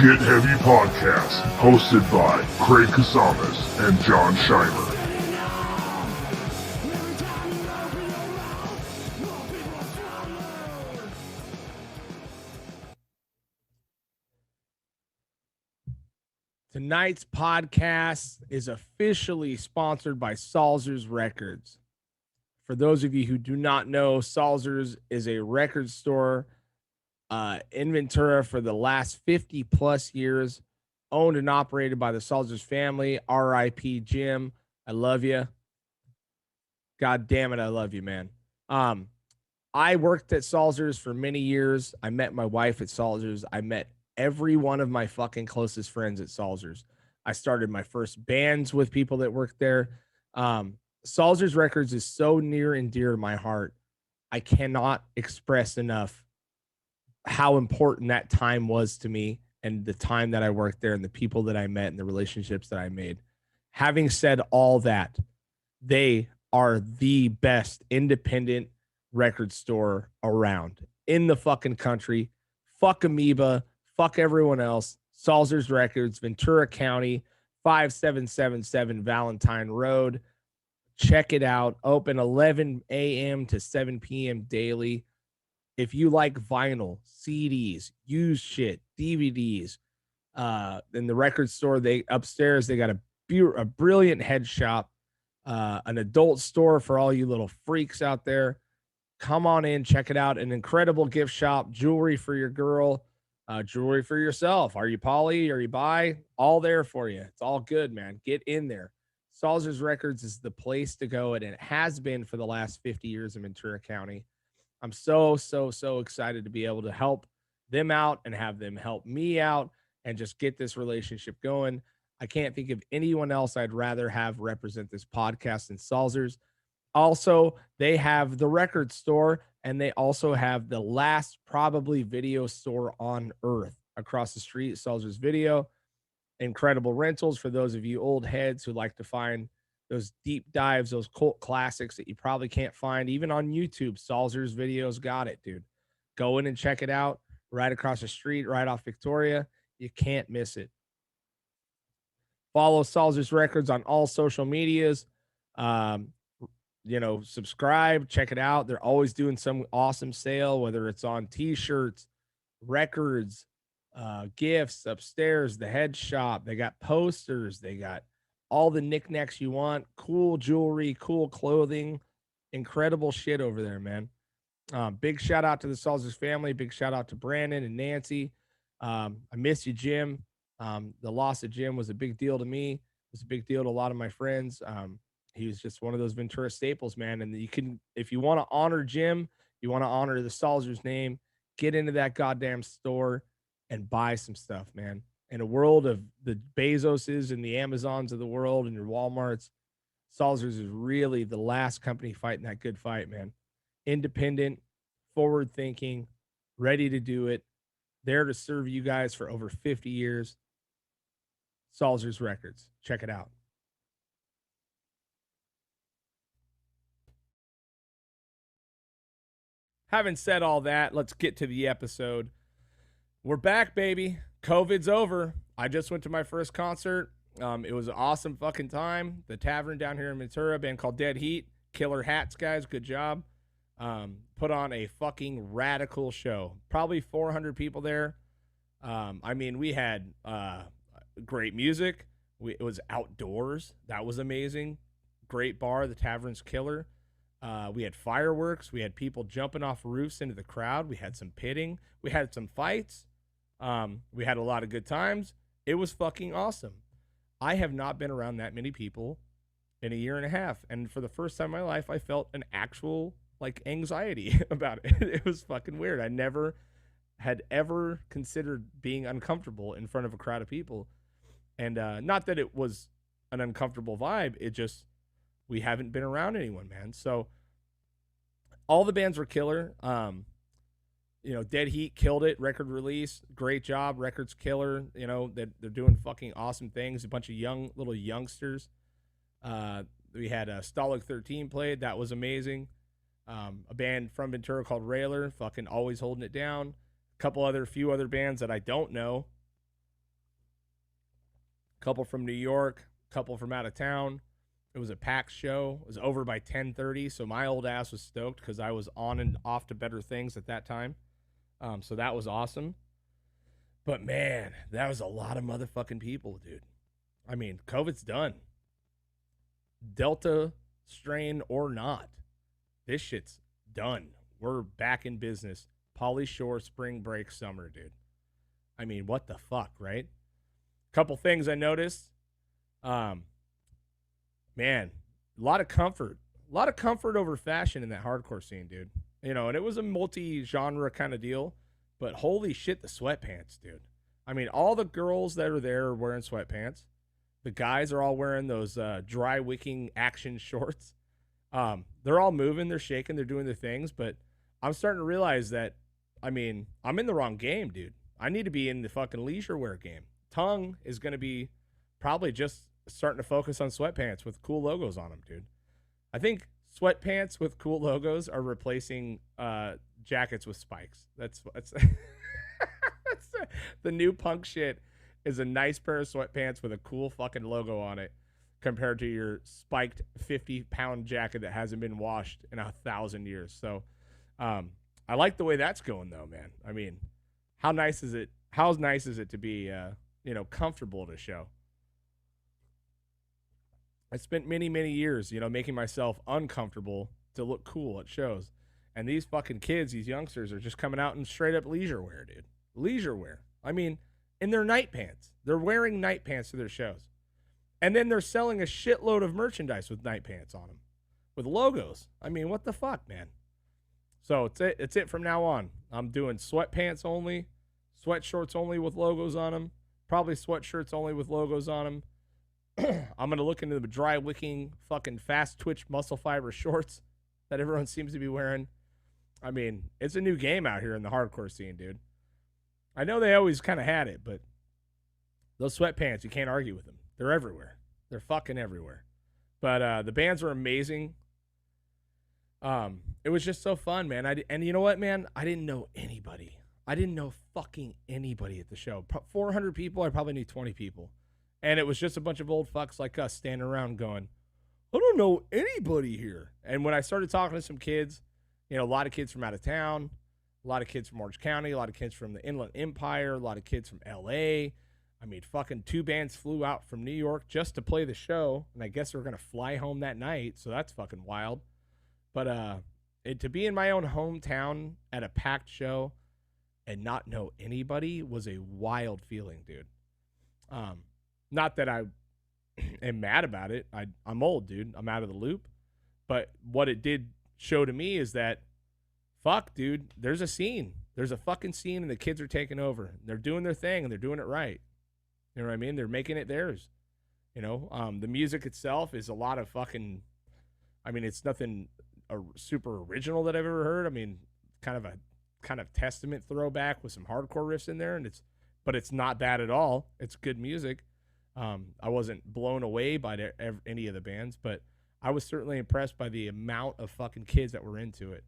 Get Heavy Podcast, hosted by Craig Casamas and John Scheimer. Tonight's podcast is officially sponsored by Salzer's Records. For those of you who do not know, Salzer's is a record store in Ventura for the last 50 plus years, owned and operated by the Salzer's family. R.I.P. Jim, I love you. God damn it, I love you, man. I worked at Salzer's for many years. I met my wife at Salzer's. I met every one of my fucking closest friends at Salzer's. I started my first bands with people that worked there. Salzer's Records is so near and dear to my heart. I cannot express enough how important that time was to me and the time that I worked there and the people that I met and the relationships that I made. Having said all that, they are the best independent record store around in the fucking country. Fuck Amoeba. Fuck everyone else. Salzer's Records, Ventura County, 5777 Valentine Road. Check it out. Open 11 a.m. to 7 p.m. daily. If you like vinyl, CDs, used shit, DVDs, in the record store, upstairs they got a brilliant head shop, an adult store for all you little freaks out there. Come on in, check it out. An incredible gift shop, jewelry for your girl, jewelry for yourself. Are you poly? Are you bi? All there for you. It's all good, man. Get in there. Salzer's Records is the place to go, and it has been for the last 50 years in Ventura County. I'm so excited to be able to help them out and have them help me out and just get this relationship going. I can't think of anyone else I'd rather have represent this podcast than Salzer's. Also, they have the record store, and they also have the last probably video store on earth across the street, Salzer's Video. Incredible rentals for those of you old heads who like to find those deep dives, those cult classics that you probably can't find even on YouTube. Salzer's Video's got it, dude. Go in and check it out right across the street, right off Victoria. You can't miss it. Follow Salzer's Records on all social medias. Subscribe, check it out. They're always doing some awesome sale, whether it's on t-shirts, records, gifts upstairs, the head shop. They got posters. They got all the knickknacks you want, cool jewelry, cool clothing, incredible shit over there, man. Big shout out to the Salzer's family. Big shout out to Brandon and Nancy. I miss you, Jim. The loss of Jim was a big deal to me. It was a big deal to a lot of my friends. He was just one of those Ventura staples, man. And you can, if you want to honor Jim, you want to honor the Salzer's name, get into that goddamn store and buy some stuff, man. In a world of the Bezoses and the Amazons of the world and your Walmarts, Salzer's is really the last company fighting that good fight, man. Independent, forward thinking, ready to do it, there to serve you guys for over 50 years. Salzer's Records. Check it out. Having said all that, let's get to the episode. We're back, baby. COVID's over. I just went to my first concert. It was an awesome fucking time. The Tavern down here in Ventura, a band called Dead Heat. Killer hats, guys. Good job. Put on a fucking radical show. Probably 400 people there. We had great music. It was outdoors. That was amazing. Great bar. The Tavern's killer. We had fireworks. We had people jumping off roofs into the crowd. We had some pitting. We had some fights. We had a lot of good times. It was fucking awesome. I have not been around that many people in a year and a half. And for the first time in my life, I felt an actual anxiety about it. It was fucking weird. I never had ever considered being uncomfortable in front of a crowd of people. And not that it was an uncomfortable vibe. It just, we haven't been around anyone, man. So all the bands were killer. Dead Heat killed it. Record release, great job. Record's killer. They're doing fucking awesome things. A bunch of little youngsters. We had Stallag 13 played. That was amazing. A band from Ventura called Railer, fucking always holding it down. Few other bands that I don't know. couple from New York, couple from out of town. It was a packed show. It was over by 10:30, so my old ass was stoked because I was on and off to better things at that time. So that was awesome. But man, that was a lot of motherfucking people, dude. I mean, COVID's done. Delta strain or not, this shit's done. We're back in business. Pauly Shore, spring break, summer, dude. I mean, what the fuck, right? Couple things I noticed. Man, a lot of comfort. A lot of comfort over fashion in that hardcore scene, dude. You know, and it was a multi-genre kind of deal, but holy shit, the sweatpants, dude. I mean, all the girls that are there are wearing sweatpants. The guys are all wearing those dry wicking action shorts. They're all moving, they're shaking, they're doing their things, but I'm starting to realize that, I mean, I'm in the wrong game, dude. I need to be in the fucking leisure wear game. Tongue is going to be probably just starting to focus on sweatpants with cool logos on them, dude. I think sweatpants with cool logos are replacing jackets with spikes. That's that's the new punk shit is a nice pair of sweatpants with a cool fucking logo on it compared to your spiked 50-pound jacket that hasn't been washed in 1,000 years. So I like the way that's going, though, man. I mean, how nice is it? How nice is it to be, comfortable at a show? I spent many, many years, making myself uncomfortable to look cool at shows. And these fucking kids, these youngsters, are just coming out in straight up leisure wear, dude. Leisure wear. I mean, in their night pants. They're wearing night pants to their shows. And then they're selling a shitload of merchandise with night pants on them, with logos. I mean, what the fuck, man? So it's it from now on. I'm doing sweatpants only, sweatshorts only with logos on them, probably sweatshirts only with logos on them. I'm going to look into the dry wicking fucking fast twitch muscle fiber shorts that everyone seems to be wearing. I mean, it's a new game out here in the hardcore scene, dude. I know they always kind of had it, but those sweatpants, you can't argue with them. They're everywhere. They're fucking everywhere. But the bands were amazing. It was just so fun, man. And you know what, man? I didn't know anybody. I didn't know fucking anybody at the show. 400 people, I probably knew 20 people. And it was just a bunch of old fucks like us standing around going, I don't know anybody here. And when I started talking to some kids, a lot of kids from out of town, a lot of kids from Orange County, a lot of kids from the Inland Empire, a lot of kids from LA. I mean, fucking 2 bands flew out from New York just to play the show. And I guess they're going to fly home that night. So that's fucking wild. But to be in my own hometown at a packed show and not know anybody was a wild feeling, dude. Not that I am mad about it. I'm old, dude. I'm out of the loop. But what it did show to me is that, fuck, dude, there's a scene. There's a fucking scene, and the kids are taking over. They're doing their thing, and they're doing it right. You know what I mean? They're making it theirs. The music itself is a lot of fucking, I mean, it's nothing super original that I've ever heard. I mean, kind of Testament throwback with some hardcore riffs in there, but it's not bad at all. It's good music. I wasn't blown away by any of the bands, but I was certainly impressed by the amount of fucking kids that were into it.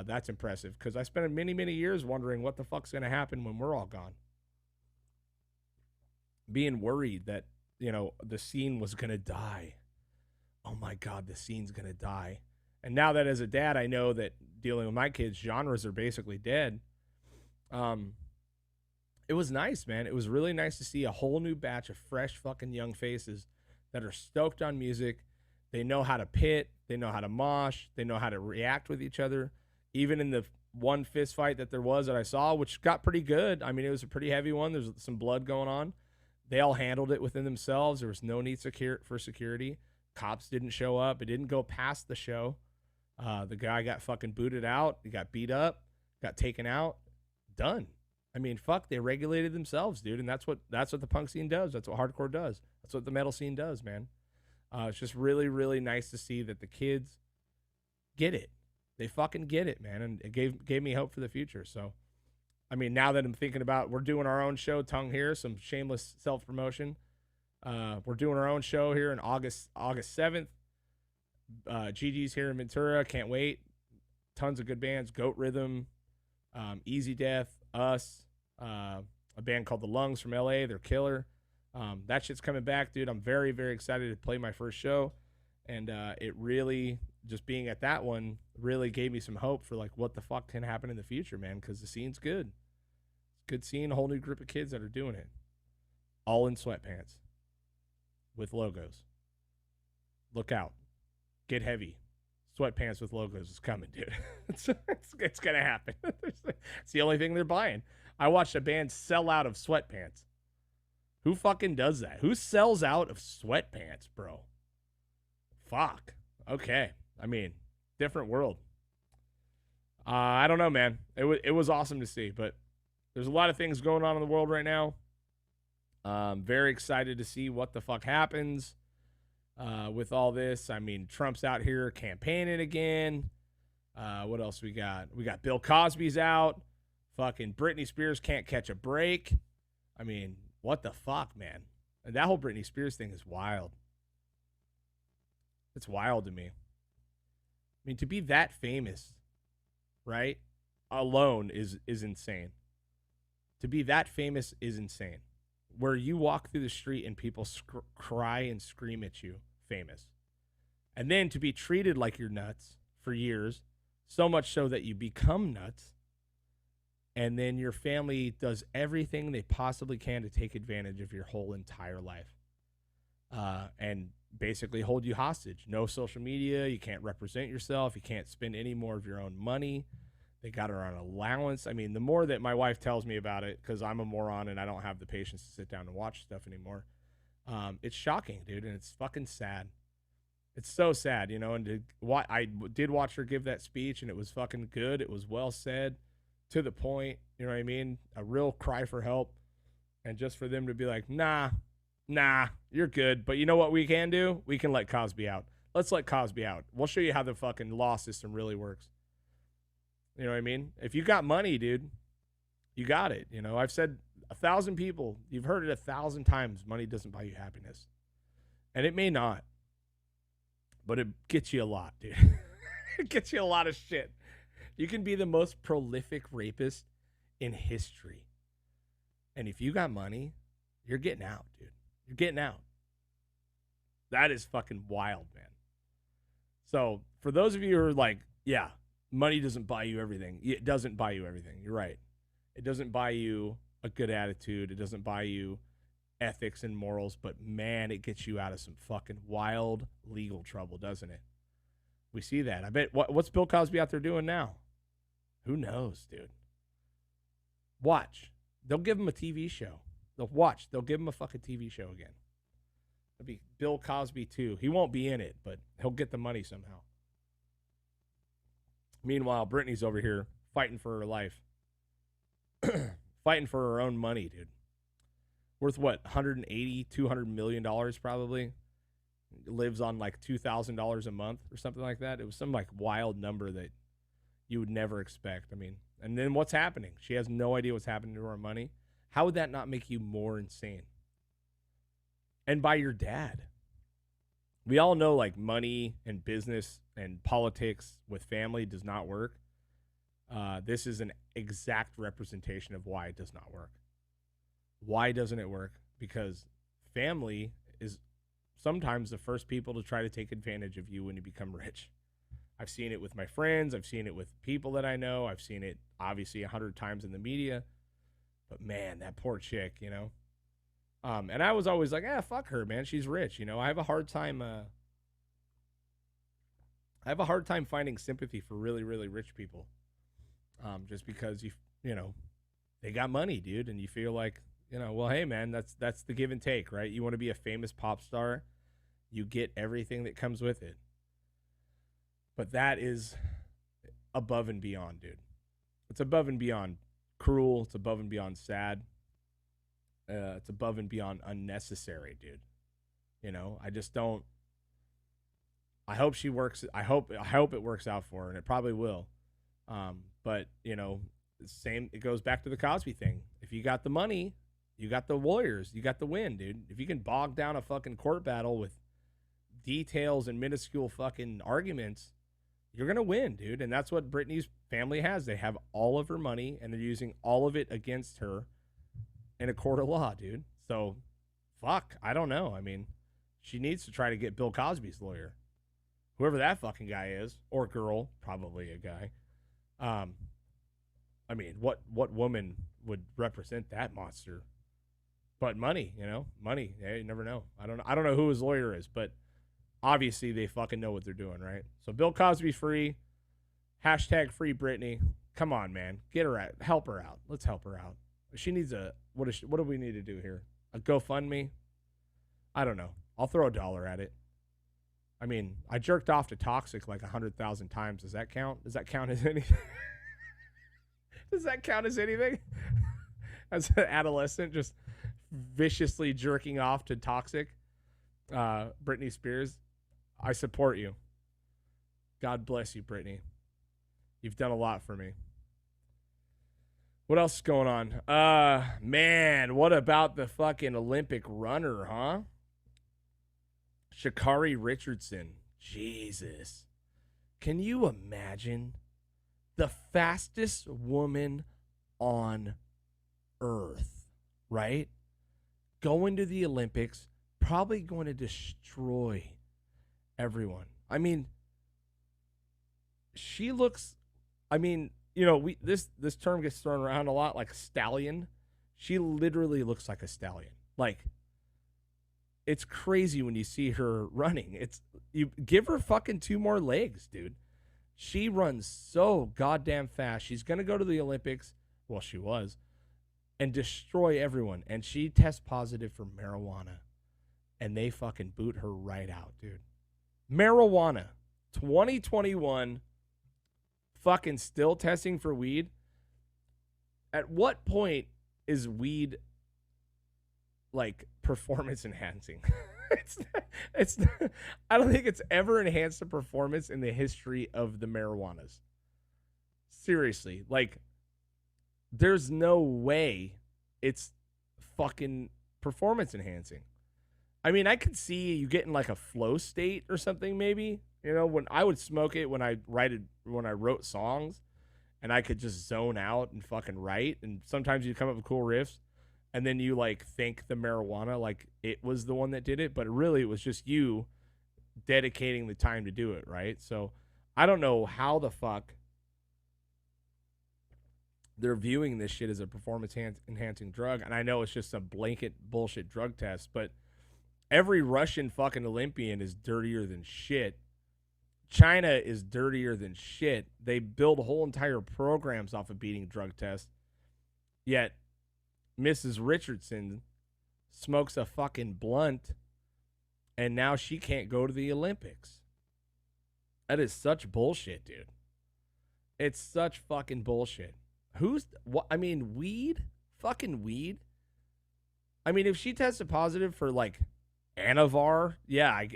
That's impressive because I spent many, many years wondering what the fuck's going to happen when we're all gone. Being worried that, the scene was going to die. Oh my God, the scene's going to die. And now that as a dad, I know that dealing with my kids, genres are basically dead. It was nice, man. It was really nice to see a whole new batch of fresh fucking young faces that are stoked on music. They know how to pit. They know how to mosh. They know how to react with each other. Even in the one fist fight that there was that I saw, which got pretty good. I mean, it was a pretty heavy one. There's some blood going on. They all handled it within themselves. There was no need for security. Cops didn't show up. It didn't go past the show. The guy got fucking booted out. He got beat up, got taken out. Done. I mean, fuck, they regulated themselves, dude. And that's what the punk scene does. That's what hardcore does. That's what the metal scene does, man. It's just really, really nice to see that the kids get it. They fucking get it, man. And it gave me hope for the future. So, I mean, now that I'm thinking about, we're doing our own show, Tongue here, some shameless self-promotion. We're doing our own show here in August 7th. GG's here in Ventura. Can't wait. Tons of good bands. Goat Rhythm, Easy Death, us, a band called The Lungs from LA. They're killer. That shit's coming back, dude. I'm very, very excited to play my first show. And it really, just being at that one, really gave me some hope for like what the fuck can happen in the future, man, because the scene's good. It's good seeing a whole new group of kids that are doing it. All in sweatpants with logos. Look out. Get heavy. Sweatpants with logos is coming, dude. It's going to happen. It's the only thing they're buying. I watched a band sell out of sweatpants. Who fucking does that? Who sells out of sweatpants, bro? Fuck. Okay. I mean, different world. I don't know, man. It was awesome to see, but there's a lot of things going on in the world right now. Very excited to see what the fuck happens with all this. I mean, Trump's out here campaigning again. What else we got? We got Bill Cosby's out. Fucking Britney Spears can't catch a break. I mean, what the fuck, man? And that whole Britney Spears thing is wild. It's wild to me. I mean, to be that famous, right, alone is insane. To be that famous is insane. Where you walk through the street and people cry and scream at you, famous. And then to be treated like you're nuts for years, so much so that you become nuts, and then your family does everything they possibly can to take advantage of your whole entire life. And basically hold you hostage. No social media. You can't represent yourself. You can't spend any more of your own money. They got her on allowance. I mean, the more that my wife tells me about it, because I'm a moron and I don't have the patience to sit down and watch stuff anymore, it's shocking, dude, and it's fucking sad. It's so sad, you know, and I did watch her give that speech, and it was fucking good. It was well said, to the point, you know what I mean? A real cry for help, and just for them to be like, nah, you're good, but you know what we can do? We can let Cosby out. Let's let Cosby out. We'll show you how the fucking law system really works. You know what I mean? If you got money, dude, you got it. You know, I've said 1,000 people, you've heard it 1,000 times, money doesn't buy you happiness. And it may not, but it gets you a lot, dude. It gets you a lot of shit. You can be the most prolific rapist in history. And if you got money, you're getting out, dude. You're getting out. That is fucking wild, man. So for those of you who are like, yeah, money doesn't buy you everything. It doesn't buy you everything. You're right. It doesn't buy you a good attitude. It doesn't buy you ethics and morals. But, man, it gets you out of some fucking wild legal trouble, doesn't it? We see that. I bet. What's Bill Cosby out there doing now? Who knows, dude? Watch. They'll give him a TV show. They'll give him a fucking TV show again. It'll be Bill Cosby 2. He won't be in it, but he'll get the money somehow. Meanwhile, Britney's over here fighting for her life. Fighting for her own money, dude. Worth what, $180, $200 million probably? Lives on like $2,000 a month or something like that. It was some like wild number that you would never expect. I mean, and then what's happening? She has no idea what's happening to her money. How would that not make you more insane? And by your dad. We all know like money and business and politics with family does not work. This is an exact representation of why it does not work. Why doesn't it work? Because family is sometimes the first people to try to take advantage of you when you become rich. I've seen it with my friends. I've seen it with people that I know. I've seen it obviously 100 times in the media. But man, that poor chick, you know. And I was always like, fuck her, man. She's rich, you know. I have a hard time finding sympathy for really, really rich people. Just because you know, they got money, dude, and you feel like, you know, well, hey, man, that's the give and take, right? You want to be a famous pop star, you get everything that comes with it. But that is above and beyond, dude. It's above and beyond cruel. It's above and beyond sad. It's above and beyond unnecessary, dude. You know, I just don't. I hope she works. I hope it works out for her, and it probably will. But you know, same. It goes back to the Cosby thing. If you got the money, you got the lawyers, you got the win, dude. If you can bog down a fucking court battle with details and minuscule fucking arguments, you're gonna win, dude. And that's what Britney's family has. They have all of her money, and they're using all of it against her in a court of law, dude. So fuck, I don't know. I mean, she needs to try to get Bill Cosby's lawyer, whoever that fucking guy is, or girl, probably a guy. I mean, what woman would represent that monster? But money, money. Yeah, you never know. I don't know who his lawyer is, but obviously they fucking know what they're doing, right? So Bill Cosby free. Hashtag free Britney. Come on, man. Get her out. Help her out. Let's help her out. She needs what do we need to do here? A GoFundMe? I don't know. I'll throw $1 at it. I mean, I jerked off to Toxic like 100,000 times. Does that count? Does that count as anything? Does that count as anything? As an adolescent, just viciously jerking off to Toxic, Britney Spears. I support you. God bless you, Britney. You've done a lot for me. What else is going on? Man, what about the fucking Olympic runner, huh? Sha'Carri Richardson. Jesus. Can you imagine the fastest woman on earth, right? Going to the Olympics, probably going to destroy everyone. I mean, she looks, this term gets thrown around a lot, like stallion. She literally looks like a stallion. Like, it's crazy when you see her running. You give her fucking 2 more legs, dude. She runs so goddamn fast. She's going to go to the Olympics. Well, she was. And destroy everyone. And she tests positive for marijuana. And they fucking boot her right out, dude. Marijuana. 2021. Fucking still testing for weed. At what point is weed like performance enhancing? it's I don't think it's ever enhanced the performance in the history of the marijuanas. Seriously, like there's no way it's fucking performance enhancing. I mean, I could see you getting like a flow state or something maybe. When I would smoke it when I wrote songs, and I could just zone out and fucking write, and sometimes you come up with cool riffs. And then you like think the marijuana like it was the one that did it, but really it was just you dedicating the time to do it, right? So I don't know how the fuck they're viewing this shit as a performance enhancing drug. And I know it's just a blanket bullshit drug test, but every Russian fucking Olympian is dirtier than shit. China is dirtier than shit. They build whole entire programs off of beating drug tests. Yet Mrs. Richardson smokes a fucking blunt, and now she can't go to the Olympics. That is such bullshit, dude. It's such fucking bullshit. Weed? Fucking weed? I mean, if she tested positive for, like, Anavar, yeah, I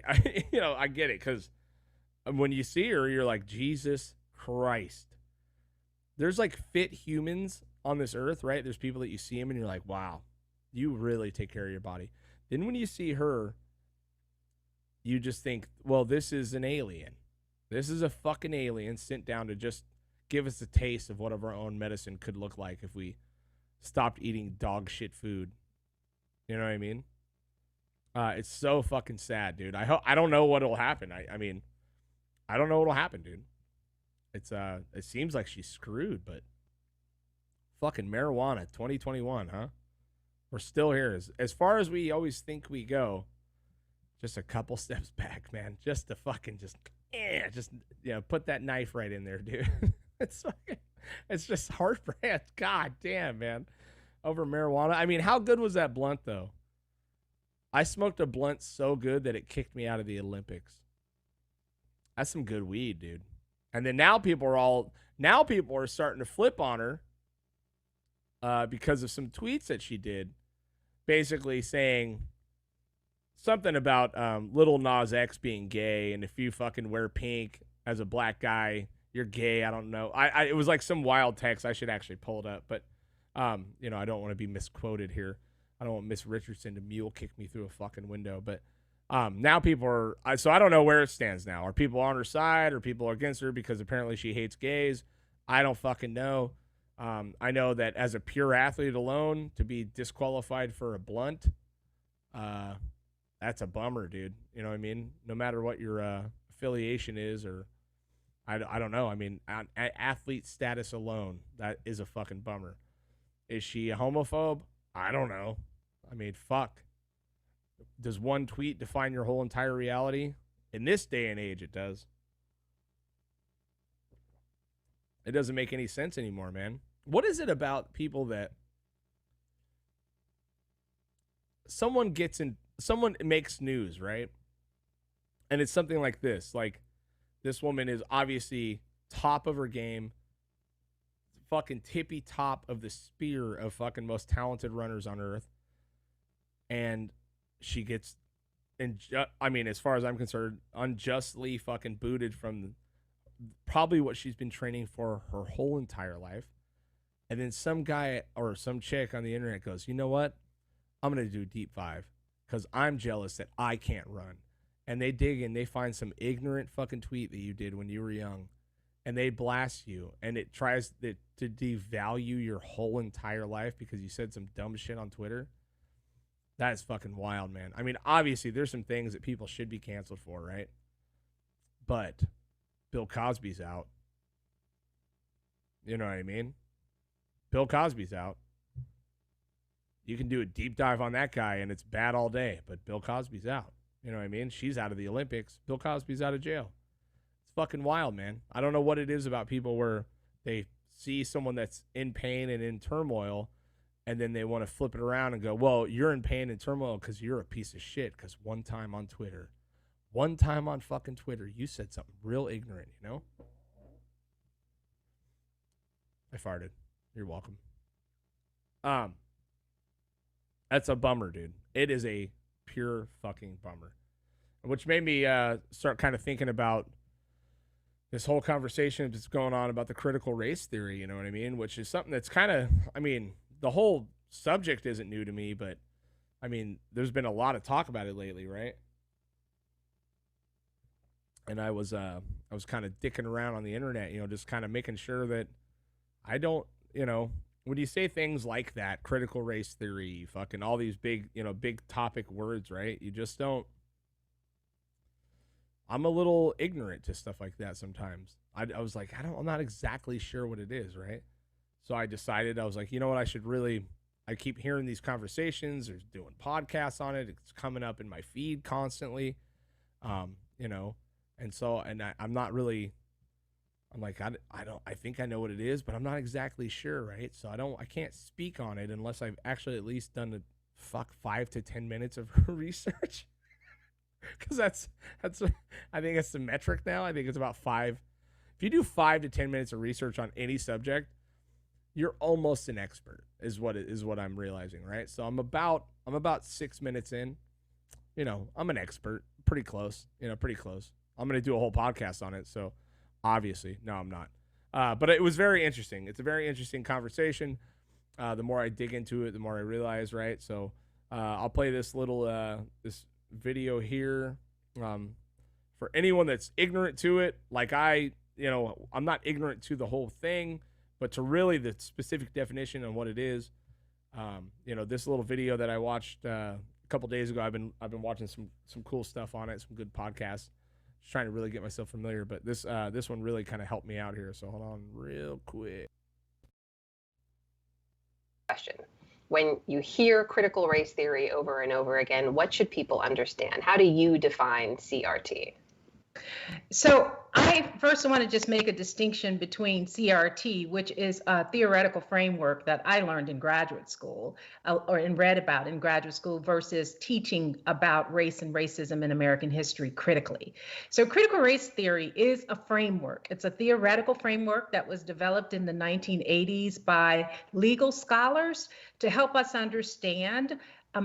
get it, because when you see her, you're like, Jesus Christ. There's, like, fit humans on this earth, right? There's people that you see them and you're like, wow, you really take care of your body. Then when you see her, you just think, well, this is an alien. This is a fucking alien sent down to just give us a taste of what our own medicine could look like if we stopped eating dog shit food. You know what I mean? It's so fucking sad, dude. I don't know what'll happen. I mean, I don't know what'll happen, dude. It seems like she's screwed, but fucking marijuana 2021, huh? We're still here. As far as we always think we go, just a couple steps back, man. Just to fucking put that knife right in there, dude. It's just heartbreak. God damn, man. Over marijuana. I mean, how good was that blunt though? I smoked a blunt so good that it kicked me out of the Olympics. That's some good weed, dude. And then now people are starting to flip on her because of some tweets that she did, basically saying something about Lil Nas X being gay, and if you fucking wear pink as a black guy, you're gay. I don't know. It was like some wild text. I should actually pull it up, but I don't want to be misquoted here. I don't want Miss Richardson to mule kick me through a fucking window, but now people are, so I don't know where it stands now. Are people on her side or people are against her because apparently she hates gays? I don't fucking know. I know that as a pure athlete alone, to be disqualified for a blunt, that's a bummer, dude. You know what I mean? No matter what your affiliation is, or I don't know. I mean, athlete status alone, that is a fucking bummer. Is she a homophobe? I don't know. I mean, fuck. Does one tweet define your whole entire reality? In this day and age, it does. It doesn't make any sense anymore, man. What is it about people that someone makes news, right? And it's something like this. Like, this woman is obviously top of her game, fucking tippy top of the spear of fucking most talented runners on earth. And she gets, as far as I'm concerned, unjustly fucking booted from probably what she's been training for her whole entire life. And then some guy or some chick on the internet goes, you know what? I'm going to do deep 5 because I'm jealous that I can't run. And they dig in, they find some ignorant fucking tweet that you did when you were young, and they blast you, and it tries to devalue your whole entire life because you said some dumb shit on Twitter. That is fucking wild, man. I mean, obviously, there's some things that people should be canceled for, right? But Bill Cosby's out. You know what I mean? Bill Cosby's out. You can do a deep dive on that guy, and it's bad all day, but Bill Cosby's out. You know what I mean? She's out of the Olympics. Bill Cosby's out of jail. It's fucking wild, man. I don't know what it is about people where they see someone that's in pain and in turmoil, and then they want to flip it around and go, well, you're in pain and turmoil because you're a piece of shit because one time on fucking Twitter, you said something real ignorant, you know? I farted. You're welcome. That's a bummer, dude. It is a pure fucking bummer. Which made me start kind of thinking about this whole conversation that's going on about the critical race theory, you know what I mean? Which is something that's kind of, I mean, the whole subject isn't new to me, but I mean, there's been a lot of talk about it lately, right? And I was kind of dicking around on the internet, you know, just kind of making sure that I don't, you know, when you say things like that, critical race theory, fucking all these big, you know, big topic words, right? You just don't. I'm a little ignorant to stuff like that sometimes. I was like, I'm not exactly sure what it is, right? So I decided, I was like, you know what, I keep hearing these conversations. There's doing podcasts on it. It's coming up in my feed constantly, you know, and so, and I'm not really. I'm like, I think I know what it is, but I'm not exactly sure, right? So I can't speak on it unless I've actually at least done 5 to 10 minutes of research. Because I think that's the metric now. I think it's about 5. If you do 5 to 10 minutes of research on any subject, you're almost an expert, is what I'm realizing, right? So I'm about 6 minutes in. You know, I'm an expert, pretty close. I'm going to do a whole podcast on it, so. Obviously. No, I'm not. But it was very interesting. It's a very interesting conversation. The more I dig into it, the more I realize, right? So I'll play this little this video here for anyone that's ignorant to it. Like I'm not ignorant to the whole thing, but to really the specific definition on what it is. This little video that I watched a couple days ago. I've been watching some cool stuff on it, some good podcasts. Just trying to really get myself familiar, but this one really kind of helped me out here. So hold on real quick. Question. When you hear critical race theory over and over again, what should people understand? How do you define CRT? So I first want to just make a distinction between CRT, which is a theoretical framework that I learned in graduate school and read about in graduate school, versus teaching about race and racism in American history critically. So critical race theory is a framework. It's a theoretical framework that was developed in the 1980s by legal scholars to help us understand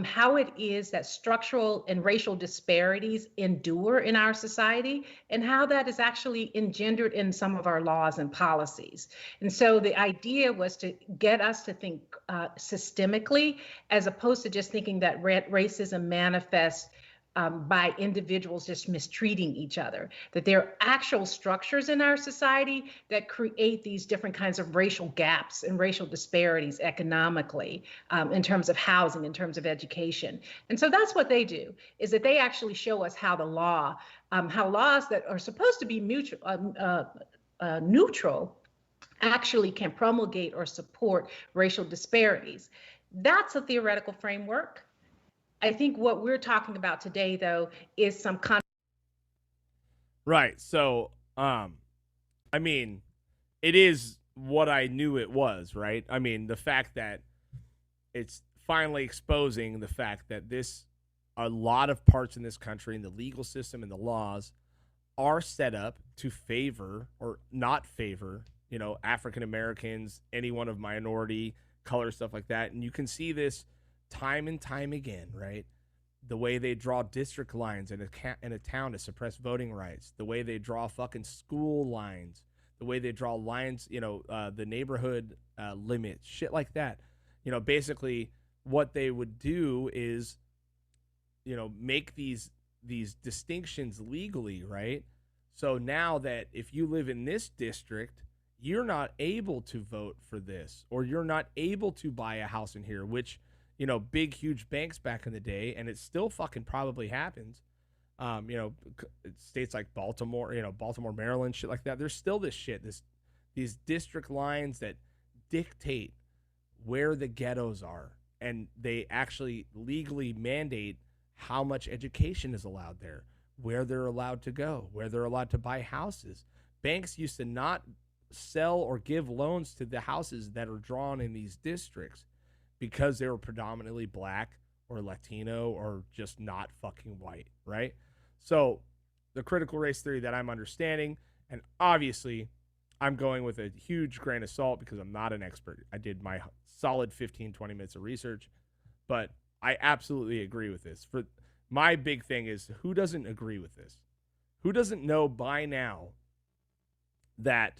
how it is that structural and racial disparities endure in our society, and how that is actually engendered in some of our laws and policies. And so the idea was to get us to think systemically, as opposed to just thinking that racism manifests by individuals just mistreating each other, that there are actual structures in our society that create these different kinds of racial gaps and racial disparities economically, in terms of housing, in terms of education. And so that's what they do, is that they actually show us how the law, how laws that are supposed to be neutral actually can promulgate or support racial disparities. That's a theoretical framework. I think what we're talking about today, though, is some Right. So, I mean, it is what I knew it was, right? I mean, the fact that it's finally exposing the fact that a lot of parts in this country and the legal system and the laws are set up to favor or not favor, African Americans, anyone of minority color, stuff like that. And you can see this time and time again, right? The way they draw district lines in a town to suppress voting rights, the way they draw fucking school lines, the way they draw lines, the neighborhood limits, shit like that. Basically what they would do is, make these distinctions legally, right? So now that if you live in this district, you're not able to vote for this, or you're not able to buy a house in here, which, big, huge banks back in the day, and it still fucking probably happens. States like Baltimore, Baltimore, Maryland, shit like that. There's still this shit, these district lines that dictate where the ghettos are, and they actually legally mandate how much education is allowed there, where they're allowed to go, where they're allowed to buy houses. Banks used to not sell or give loans to the houses that are drawn in these districts because they were predominantly black or Latino or just not fucking white, right? So the critical race theory that I'm understanding, and obviously I'm going with a huge grain of salt because I'm not an expert. I did my solid 15, 20 minutes of research, but I absolutely agree with this. For my big thing is, who doesn't agree with this? Who doesn't know by now that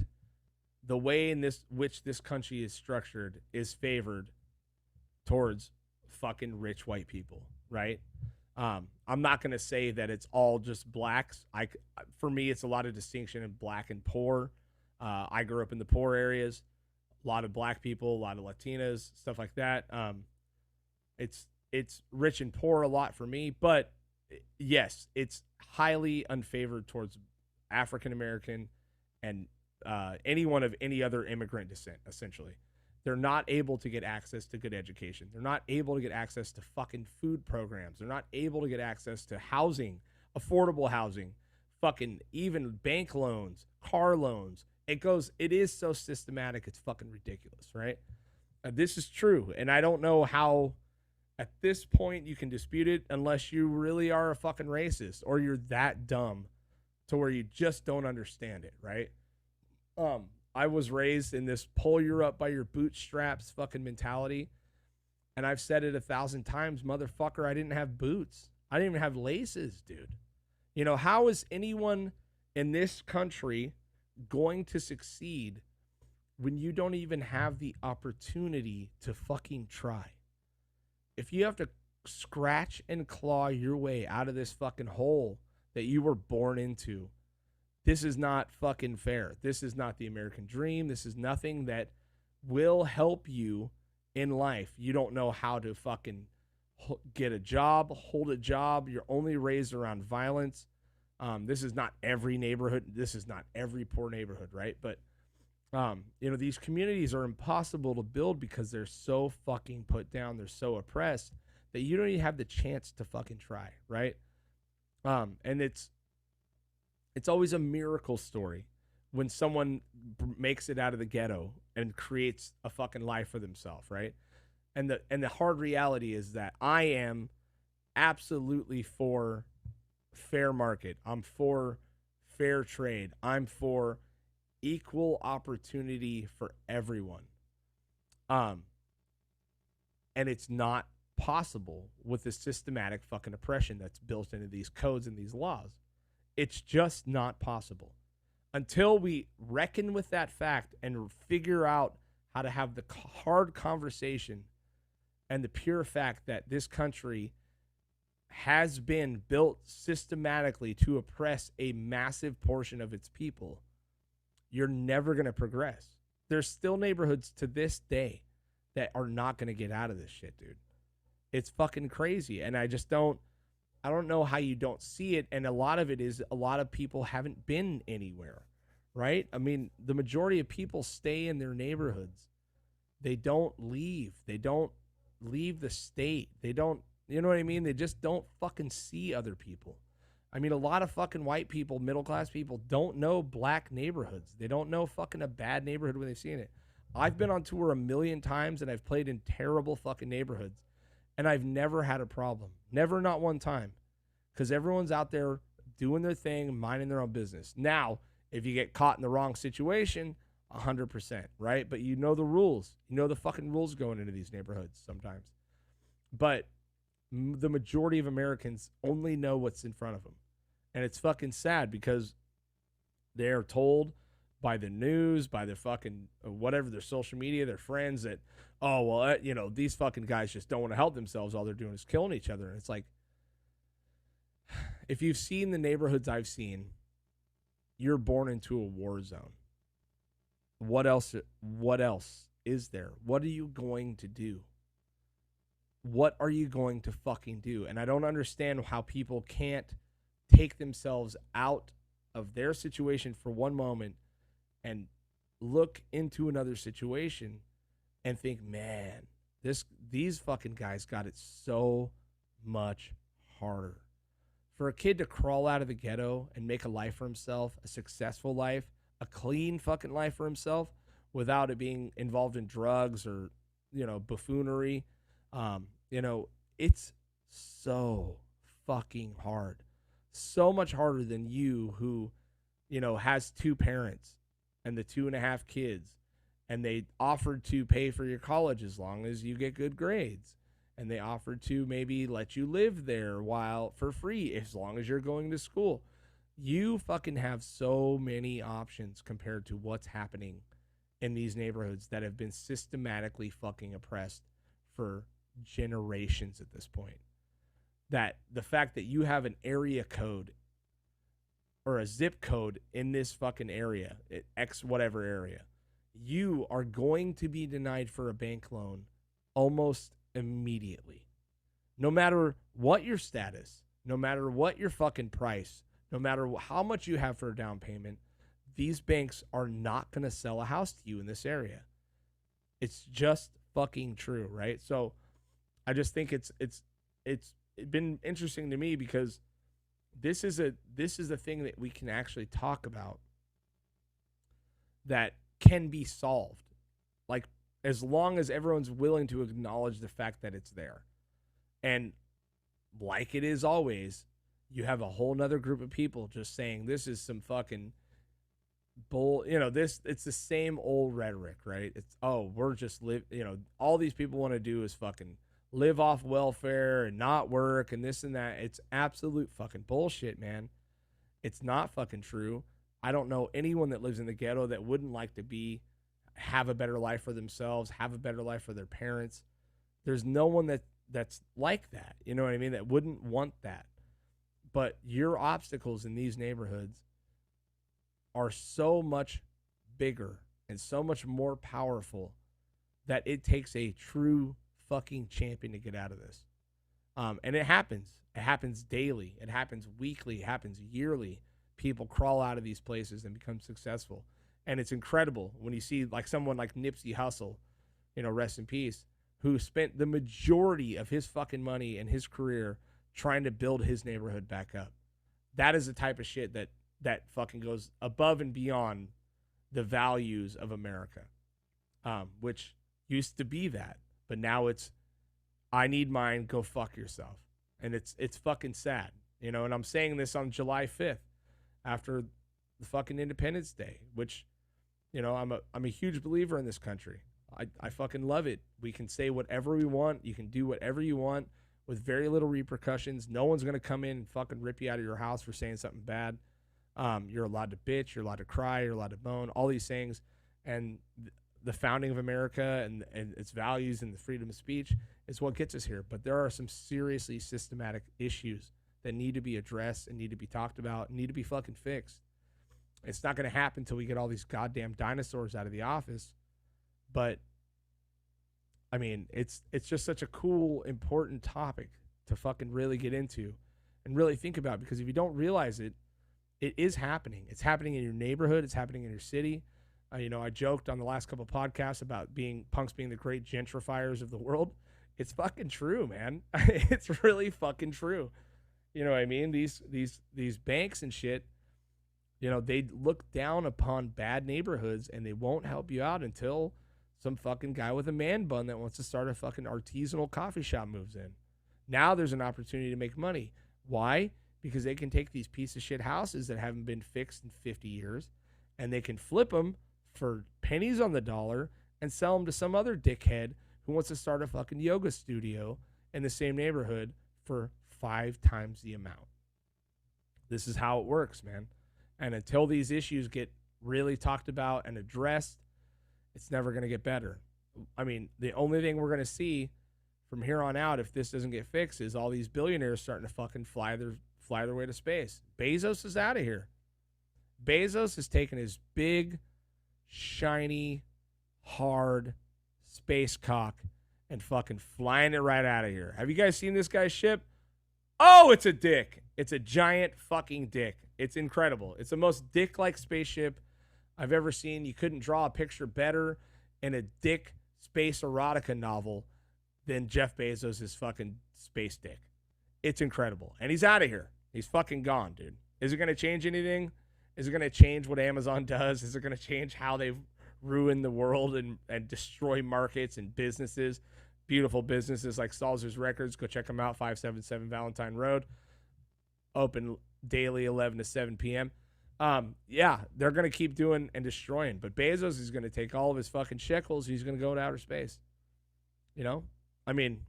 the way in which this country is structured is favored towards fucking rich white people, right? I'm not going to say that it's all just blacks. For me, it's a lot of distinction in black and poor. I grew up in the poor areas, a lot of black people, a lot of Latinas, stuff like that. It's rich and poor a lot for me, but yes, it's highly unfavored towards African American and anyone of any other immigrant descent, essentially. They're not able to get access to good education. They're not able to get access to fucking food programs. They're not able to get access to housing, affordable housing, fucking even bank loans, car loans. It is so systematic, it's fucking ridiculous, right? This is true, and I don't know how at this point you can dispute it unless you really are a fucking racist or you're that dumb to where you just don't understand it, right? I was raised in this pull you up by your bootstraps fucking mentality. And I've said it 1,000 times, motherfucker, I didn't have boots. I didn't even have laces, dude. How is anyone in this country going to succeed when you don't even have the opportunity to fucking try? If you have to scratch and claw your way out of this fucking hole that you were born into, this is not fucking fair. This is not the American dream. This is nothing that will help you in life. You don't know how to fucking get a job, hold a job. You're only raised around violence. This is not every neighborhood. This is not every poor neighborhood, right? But, these communities are impossible to build because they're so fucking put down. They're so oppressed that you don't even have the chance to fucking try, right? And it's always a miracle story when someone makes it out of the ghetto and creates a fucking life for themselves, right? And the hard reality is that I am absolutely for fair market. I'm for fair trade. I'm for equal opportunity for everyone. And it's not possible with the systematic fucking oppression that's built into these codes and these laws. It's just not possible. Until we reckon with that fact and figure out how to have the hard conversation and the pure fact that this country has been built systematically to oppress a massive portion of its people, you're never going to progress. There's still neighborhoods to this day that are not going to get out of this shit, dude. It's fucking crazy. And I don't know how you don't see it. And a lot of it is a lot of people haven't been anywhere, right? I mean, the majority of people stay in their neighborhoods. They don't leave. They don't leave the state. They don't, you know what I mean? They just don't fucking see other people. I mean, a lot of fucking white people, middle-class people, don't know black neighborhoods. They don't know fucking a bad neighborhood when they've seen it. I've been on tour a million times, and I've played in terrible fucking neighborhoods, and I've never had a problem. Never, not one time. Because everyone's out there doing their thing, minding their own business. Now, if you get caught in the wrong situation, 100%, right? But you know the rules. You know the fucking rules going into these neighborhoods sometimes. But the majority of Americans only know what's in front of them. And it's fucking sad because they're told by the news, by their fucking whatever, their social media, their friends that, oh, well, you know, these fucking guys just don't want to help themselves. All they're doing is killing each other. And it's like, if you've seen the neighborhoods I've seen, you're born into a war zone. What else is there? What are you going to do? What are you going to fucking do? And I don't understand how people can't take themselves out of their situation for one moment and look into another situation and think, man, these fucking guys got it so much harder. For a kid to crawl out of the ghetto and make a life for himself, a successful life, a clean fucking life for himself without it being involved in drugs or, you know, buffoonery, you know, it's so fucking hard. So much harder than you who, you know, has two parents and the 2.5 kids, and they offered to pay for your college as long as you get good grades. And they offered to maybe let you live there for free as long as you're going to school. You fucking have so many options compared to what's happening in these neighborhoods that have been systematically fucking oppressed for generations at this point. That the fact that you have an area code or a zip code in this fucking area, X whatever area, you are going to be denied for a bank loan almost immediately. No matter what your status, no matter what your fucking price, no matter how much you have for a down payment, these banks are not going to sell a house to you in this area. It's just fucking true, right? So I just think it's been interesting to me because this is a thing that we can actually talk about that can be solved. Like, as long as everyone's willing to acknowledge the fact that it's there. And like it is always, you have a whole nother group of people just saying this is some fucking bull, you know, it's the same old rhetoric, right? It's, oh, we're just all these people want to do is fucking live off welfare and not work and this and that. It's absolute fucking bullshit, man. It's not fucking true. I don't know anyone that lives in the ghetto that wouldn't like to have a better life for themselves, have a better life for their parents. There's no one that's like that. You know what I mean? That wouldn't want that. But your obstacles in these neighborhoods are so much bigger and so much more powerful that it takes a true fucking champion to get out of this. And it happens. It happens daily. It happens weekly. It happens yearly. People crawl out of these places and become successful. And it's incredible when you see like someone like Nipsey Hussle, you know, rest in peace, who spent the majority of his fucking money and his career trying to build his neighborhood back up. That is the type of shit that fucking goes above and beyond the values of America, which used to be that. But now it's, I need mine, go fuck yourself. And it's fucking sad, you know, and I'm saying this on July 5th after the fucking Independence Day, which, you know, I'm a huge believer in this country. I fucking love it. We can say whatever we want. You can do whatever you want with very little repercussions. No one's going to come in and fucking rip you out of your house for saying something bad. You're allowed to bitch. You're allowed to cry. You're allowed to moan. All these things. And the founding of America and its values and the freedom of speech is what gets us here. But there are some seriously systematic issues that need to be addressed and need to be talked about and need to be fucking fixed. It's not going to happen until we get all these goddamn dinosaurs out of the office. But I mean, it's just such a cool, important topic to fucking really get into and really think about, because if you don't realize it, it is happening. It's happening in your neighborhood. It's happening in your city. You know, I joked on the last couple of podcasts about punks being the great gentrifiers of the world. It's fucking true, man. It's really fucking true. You know what I mean? These banks and shit, you know, they look down upon bad neighborhoods and they won't help you out until some fucking guy with a man bun that wants to start a fucking artisanal coffee shop moves in. Now there's an opportunity to make money. Why? Because they can take these piece of shit houses that haven't been fixed in 50 years and they can flip them for pennies on the dollar and sell them to some other dickhead who wants to start a fucking yoga studio in the same neighborhood for 5 times the amount. This is how it works, man. And until these issues get really talked about and addressed, it's never going to get better. I mean, the only thing we're going to see from here on out, if this doesn't get fixed, is all these billionaires starting to fucking fly their way to space. Bezos is out of here. Bezos has taken his big, shiny, hard space cock and fucking flying it right out of here. Have you guys seen this guy's ship? Oh, it's a dick. It's a giant fucking dick. It's incredible. It's the most dick-like spaceship I've ever seen. You couldn't draw a picture better in a dick space erotica novel than Jeff Bezos' fucking space dick. It's incredible. And he's out of here. He's fucking gone, dude. Is it going to change anything? Is it going to change what Amazon does? Is it going to change how they've ruined the world and destroy markets and businesses? Beautiful businesses like Stallag Records. Go check them out, 577 Valentine Road. Open daily, 11 to 7 p.m. Yeah, they're going to keep doing and destroying. But Bezos is going to take all of his fucking shekels. He's going to go to outer space. You know? I mean,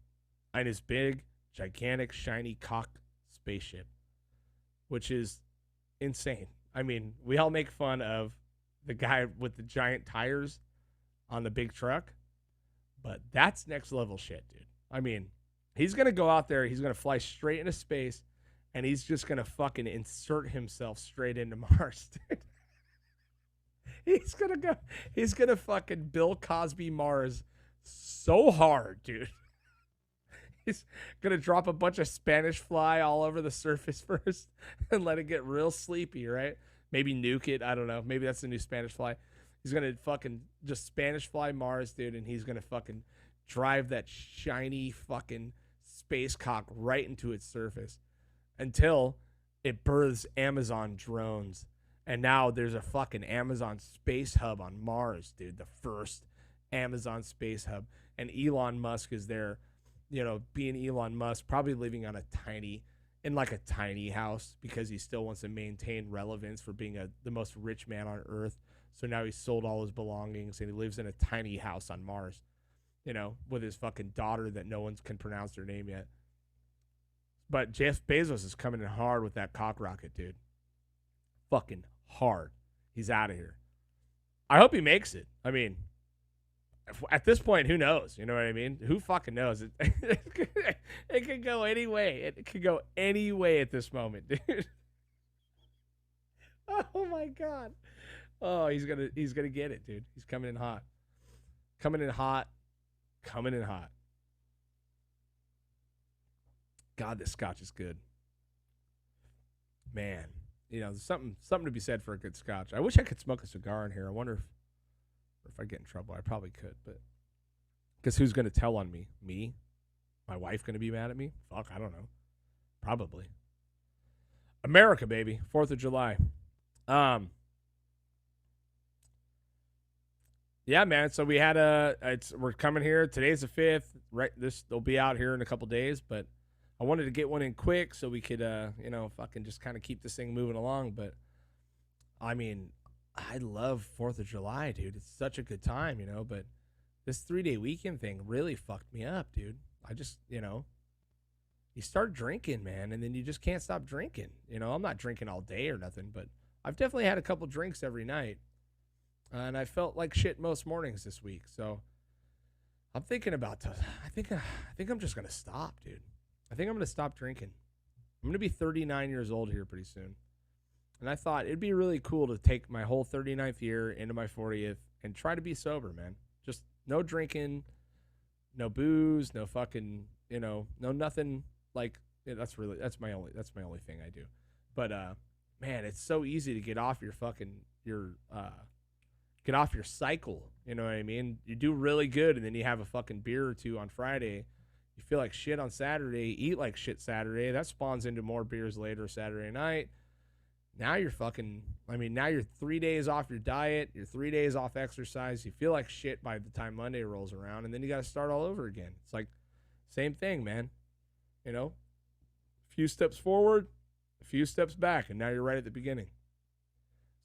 and his big, gigantic, shiny cock spaceship, which is insane. I mean, we all make fun of the guy with the giant tires on the big truck, but that's next level shit, dude. I mean, he's going to go out there, he's going to fly straight into space, and he's just going to fucking insert himself straight into Mars, dude. He's going to fucking Bill Cosby Mars so hard, dude. He's going to drop a bunch of Spanish fly all over the surface first and let it get real sleepy, right? Maybe nuke it. I don't know. Maybe that's the new Spanish fly. He's going to fucking just Spanish fly Mars, dude, and he's going to fucking drive that shiny fucking space cock right into its surface until it births Amazon drones. And now there's a fucking Amazon space hub on Mars, dude. The first Amazon space hub. And Elon Musk is there. You know, being Elon Musk, probably living on a tiny house because he still wants to maintain relevance for being the most rich man on Earth. So now he's sold all his belongings and he lives in a tiny house on Mars, you know, with his fucking daughter that no one can pronounce their name yet. But Jeff Bezos is coming in hard with that cock rocket, dude. Fucking hard. He's out of here. I hope he makes it. I mean, at this point, who knows? You know what I mean? Who fucking knows? It could go any way. It could go any way at this moment, dude. Oh my God. Oh, he's gonna get it, dude. He's coming in hot. Coming in hot. God, this scotch is good. Man, you know, there's something to be said for a good scotch. I wish I could smoke a cigar in here. I wonder if I get in trouble. I probably could, but because who's going to tell on me? Me? My wife going to be mad at me? Fuck, I don't know. Probably. America, baby. 4th of July. Yeah, man. So we had we're coming here. Today's the 5th. Right, they'll be out here in a couple days, but I wanted to get one in quick so we could, you know, fucking just kind of keep this thing moving along. But I mean, I love 4th of July, dude. It's such a good time, you know, but this 3-day weekend thing really fucked me up, dude. I just, you know, you start drinking, man, and then you just can't stop drinking. You know, I'm not drinking all day or nothing, but I've definitely had a couple drinks every night. and I felt like shit most mornings this week. So I'm thinking about. I think I'm just gonna stop, dude. I think I'm gonna stop drinking. I'm gonna be 39 years old here pretty soon, and I thought it'd be really cool to take my whole 39th year into my 40th and try to be sober, man. Just no drinking, no booze, no fucking, no nothing. Like that's my only thing I do. But man, it's so easy to get off your get off your cycle. You know what I mean? You do really good, and then you have a fucking beer or two on Friday. You feel like shit on Saturday, eat like shit Saturday. That spawns into more beers later Saturday night. Now you're now you're 3 days off your diet. You're 3 days off exercise. You feel like shit by the time Monday rolls around, and then you got to start all over again. It's like same thing, man. A few steps forward, a few steps back, and now you're right at the beginning.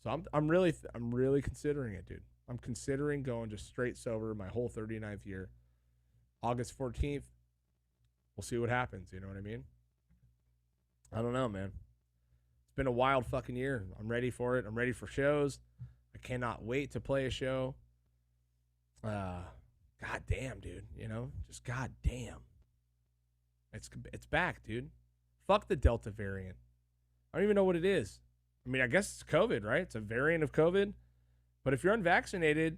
So I'm really considering it, dude. I'm considering going just straight sober my whole 39th year. August 14th, we'll see what happens. You know what I mean? I don't know, man. It's been a wild fucking year. I'm ready for it. I'm ready for shows. I cannot wait to play a show. God damn, dude. Just god damn. It's back, dude. Fuck the Delta variant. I don't even know what it is. I guess it's COVID, right? It's a variant of COVID. But if you're unvaccinated,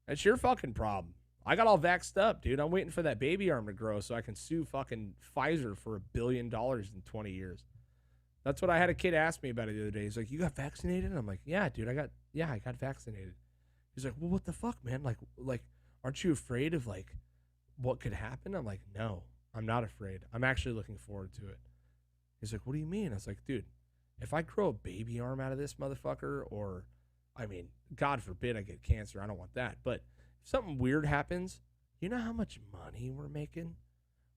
that's your fucking problem. I got all vaxxed up, dude. I'm waiting for that baby arm to grow so I can sue fucking Pfizer for $1 billion in 20 years. That's what I had a kid ask me about it the other day. He's like, you got vaccinated? And I'm like, yeah, dude, I got vaccinated. He's like, well, what the fuck, man? Like, aren't you afraid of like what could happen? I'm like, no, I'm not afraid. I'm actually looking forward to it. He's like, what do you mean? I was like, dude, if I grow a baby arm out of this motherfucker, or, God forbid I get cancer, I don't want that. But if something weird happens, you know how much money we're making?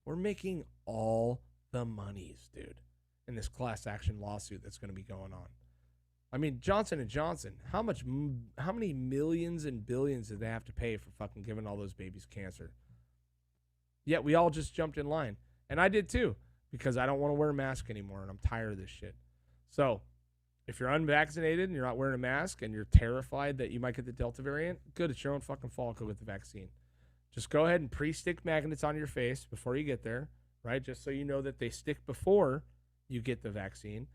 We're making all the monies, dude, in this class action lawsuit that's going to be going on. Johnson & Johnson, how many millions and billions did they have to pay for fucking giving all those babies cancer? Yet we all just jumped in line. And I did too, because I don't want to wear a mask anymore, and I'm tired of this shit. So if you're unvaccinated and you're not wearing a mask and you're terrified that you might get the Delta variant, good, it's your own fucking fault. Go get the vaccine. Just go ahead and pre-stick magnets on your face before you get there, right? Just so you know that they stick before you get the vaccine.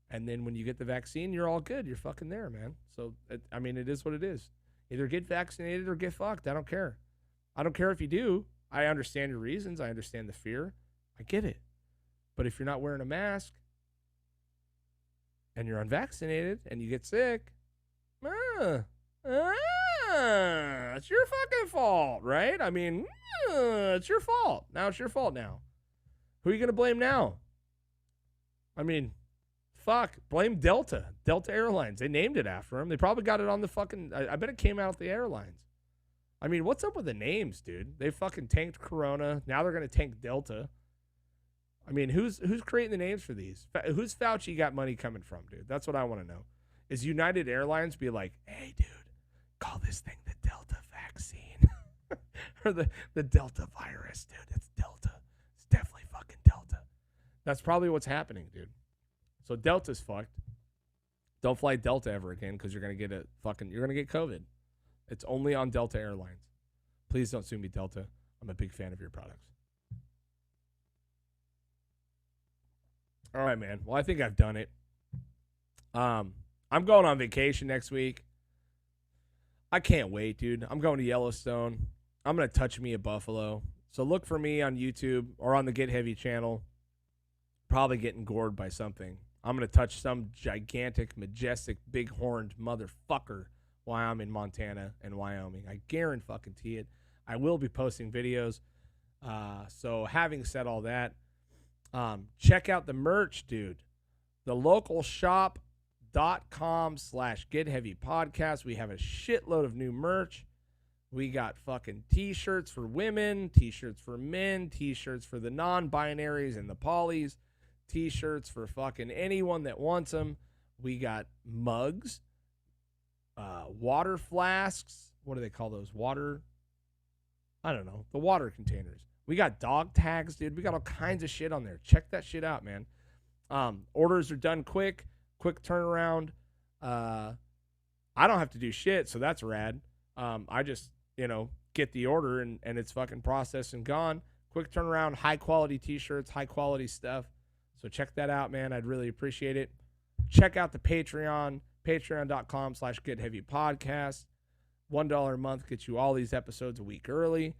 And then when you get the vaccine, you're all good. You're fucking there, man. So, it is what it is. Either get vaccinated or get fucked. I don't care. I don't care if you do. I understand your reasons. I understand the fear. I get it. But if you're not wearing a mask and you're unvaccinated and you get sick, it's your fucking fault, right? It's your fault. Now it's your fault now. Who are you going to blame now? Fuck. Blame Delta Airlines. They named it after him. They probably got it on the fucking, I bet it came out of the airlines. What's up with the names, dude? They fucking tanked Corona. Now they're going to tank Delta. Who's creating the names for these? Who's Fauci got money coming from, dude? That's what I want to know. Is United Airlines be like, hey, dude, call this thing the Delta vaccine? Or the Delta virus, dude. It's Delta. It's definitely fucking Delta. That's probably what's happening, dude. So Delta's fucked. Don't fly Delta ever again because you're going to get COVID. It's only on Delta Airlines. Please don't sue me, Delta. I'm a big fan of your products. All right, man. Well, I think I've done it. I'm going on vacation next week. I can't wait, dude. I'm going to Yellowstone. I'm going to touch me a buffalo. So look for me on YouTube or on the Get Heavy channel. Probably getting gored by something. I'm going to touch some gigantic, majestic, big-horned motherfucker while I'm in Montana and Wyoming. I guarantee it. I will be posting videos. So having said all that, check out the merch, dude. The local shop.com/getheavypodcast. We have a shitload of new merch. We got fucking t-shirts for women, t-shirts for men, t-shirts for the non-binaries and the polys, t-shirts for fucking anyone that wants them. We got mugs, water flasks. What do they call those? I don't know. The water containers. We got dog tags, dude. We got all kinds of shit on there. Check that shit out, man. Orders are done quick turnaround. I I don't have to do shit, so that's rad. I just, get the order and it's fucking processed and gone. Quick turnaround, high quality t-shirts, high quality stuff. So check that out, man. I'd really appreciate it. Check out the Patreon, patreon.com/getheavypodcast. $1 a month gets you all these episodes a week early.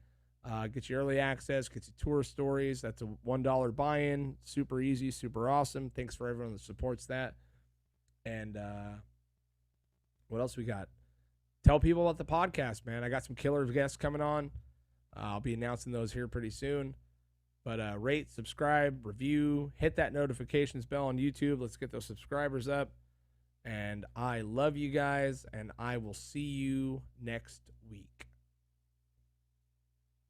Gets you early access, gets you tour stories. That's a $1 buy-in. Super easy, super awesome. Thanks for everyone that supports that. And what else we got? Tell people about the podcast, man. I got some killer guests coming on. I'll be announcing those here pretty soon. But rate, subscribe, review, hit that notifications bell on YouTube. Let's get those subscribers up. And I love you guys, and I will see you next week.